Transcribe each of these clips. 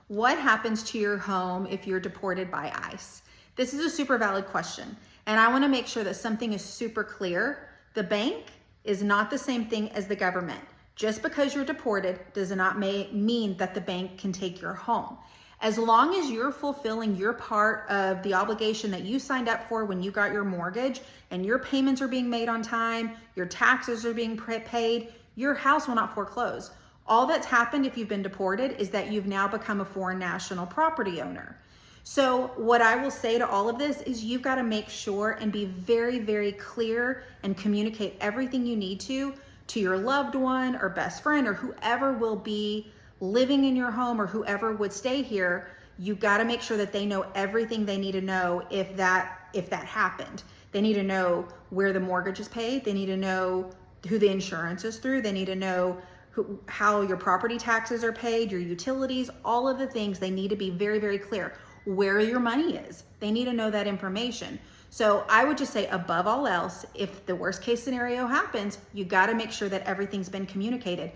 What happens to your home if you're deported by ICE? This is a super valid question, and I want to make sure that something is super clear. The bank is not the same thing as the government. Just because you're deported does not mean that the bank can take your home. As long as you're fulfilling your part of the obligation that you signed up for when you got your mortgage and your payments are being made on time, your taxes are being paid, your house will not foreclose. All that's happened if you've been deported is that you've now become a foreign national property owner. So what I will say to all of this is you've got to make sure and be very, very clear and communicate everything you need to your loved one or best friend or whoever will be living in your home or whoever would stay here. You've got to make sure that they know everything they need to know if that happened. They need to know where the mortgage is paid. They need to know who the insurance is through. They need to know how your property taxes are paid, your utilities, all of the things. They need to be very, very clear where your money is. They need to know that information. So I would just say above all else, if the worst case scenario happens, you got to make sure that everything's been communicated.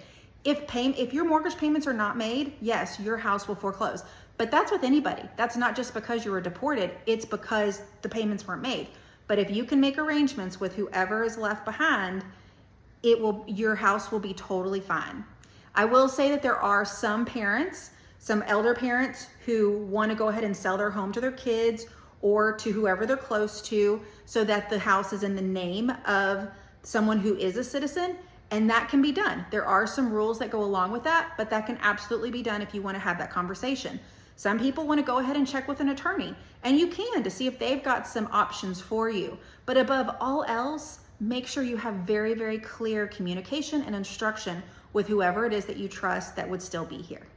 If your mortgage payments are not made, yes, your house will foreclose. But that's with anybody. That's not just because you were deported, it's because the payments weren't made. But if you can make arrangements with whoever is left behind, your house will be totally fine. I will say that there are some parents, some elder parents who want to go ahead and sell their home to their kids or to whoever they're close to so that the house is in the name of someone who is a citizen, and that can be done. There are some rules that go along with that, but that can absolutely be done if you want to have that conversation. Some people want to go ahead and check with an attorney, and you can to see if they've got some options for you. But above all else, make sure you have very, very clear communication and instruction with whoever it is that you trust that would still be here.